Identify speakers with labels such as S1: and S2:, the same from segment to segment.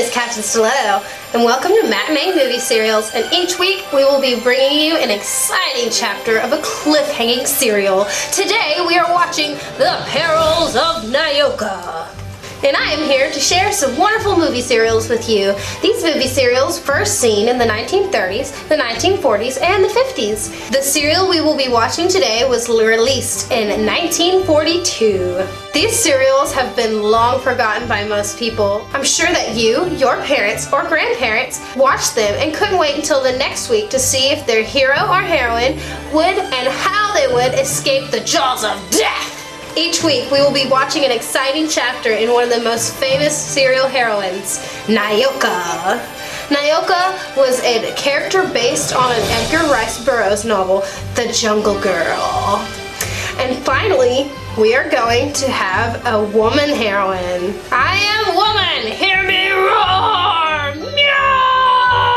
S1: is Captain Styletto, and welcome to Matinee Movie Serials, and each week we will be bringing you an exciting chapter of a cliffhanging serial. Today we are watching The Perils of Nyoka. And I am here to share some wonderful movie serials with you. These movie serials first seen in the 1930s, the 1940s, and the 50s. The serial we will be watching today was released in 1942. These serials have been long forgotten by most people. I'm sure that you, your parents, or grandparents watched them and couldn't wait until the next week to see if their hero or heroine would and how they would escape the jaws of death. Each week we will be watching an exciting chapter in one of the most famous serial heroines, Nyoka. Nyoka was a character based on an Edgar Rice Burroughs novel, The Jungle Girl. And finally, we are going to have a woman heroine. I am woman, hear me roar! Meow!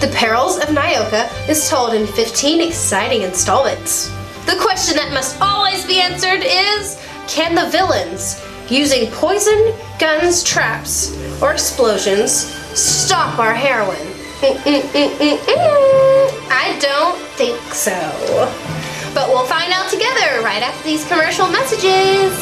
S1: The Perils of Nyoka is told in 15 exciting installments. The question that must always be answered is, can the villains, using poison, guns, traps, or explosions, stop our heroine? I don't think so. But we'll find out together right after these commercial messages.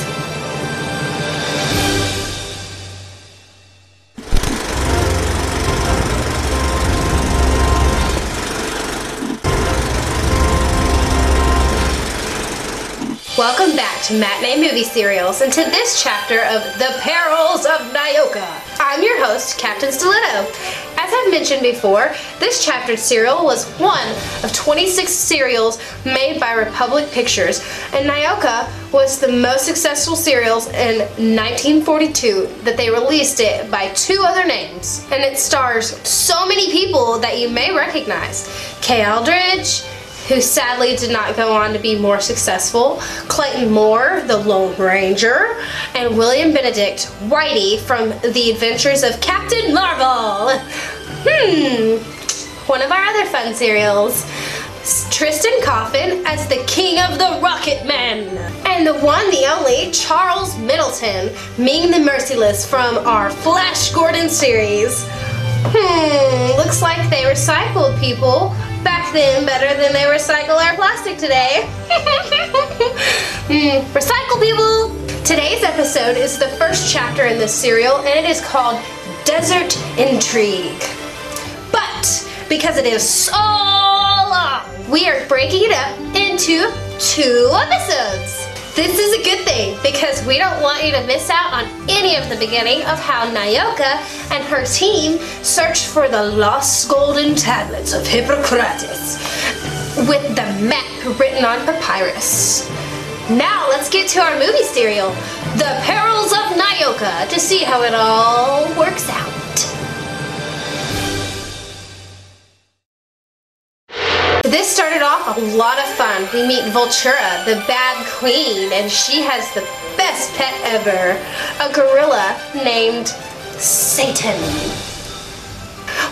S1: Welcome back to Matinee Movie Serials and to this chapter of The Perils of Nyoka. I'm your host, Captain Styletto. As I've mentioned before, this chaptered serial was one of 26 serials made by Republic Pictures, and Nyoka was the most successful serials in 1942 that they released it by two other names. And it stars so many people that you may recognize. Kay Aldridge, who sadly did not go on to be more successful, Clayton Moore, the Lone Ranger, and William Benedict, Whitey from The Adventures of Captain Marvel. One of our other fun serials. Tristan Coffin as the King of the Rocket Men. And the one, the only, Charles Middleton, Ming the Merciless from our Flash Gordon series. Looks like they recycled people back then better than they recycle our plastic today. Recycle people! Today's episode is the first chapter in this serial, and it is called Desert Intrigue. But because it is so long, we are breaking it up into 2 episodes. This is a good thing because we don't want you to miss out on any of the beginning of how Nyoka and her team searched for the lost golden tablets of Hippocrates with the map written on papyrus. Now let's get to our movie serial, The Perils of Nyoka, to see how it all works out. This started off a lot of fun. We meet Vultura, the bad queen, and she has the best pet ever, a gorilla named Satan.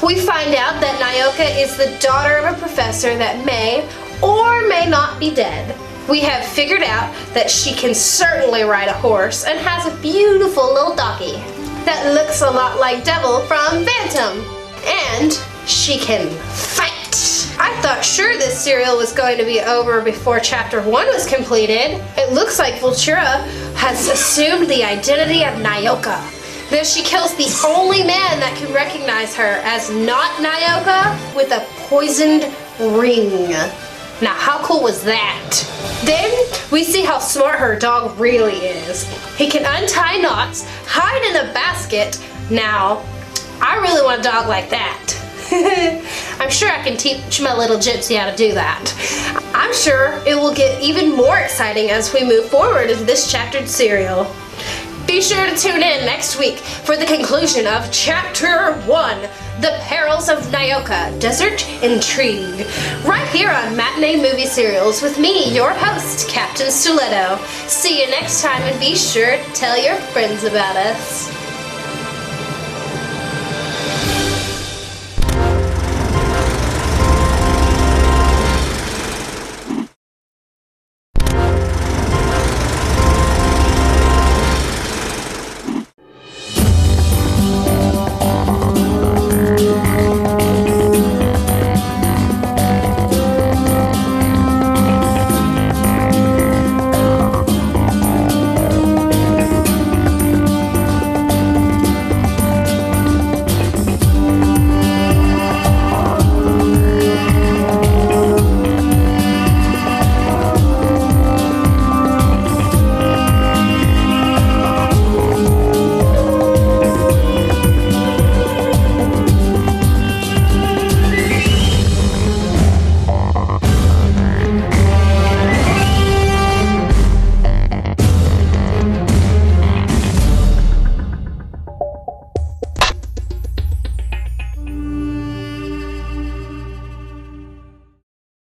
S1: We find out that Nyoka is the daughter of a professor that may or may not be dead. We have figured out that she can certainly ride a horse and has a beautiful little doggy that looks a lot like Devil from Phantom. And she can fight. I thought sure this serial was going to be over before chapter 1 was completed. It looks like Vultura has assumed the identity of Nyoka. Then she kills the only man that can recognize her as not Nyoka with a poisoned ring. Now how cool was that? Then we see how smart her dog really is. He can untie knots, hide in a basket. Now, I really want a dog like that. I'm sure I can teach my little gypsy how to do that. I'm sure it will get even more exciting as we move forward into this chaptered serial. Be sure to tune in next week for the conclusion of Chapter 1, The Perils of Nyoka, Desert Intrigue, right here on Matinee Movie Serials with me, your host, Captain Styletto. See you next time, and be sure to tell your friends about us.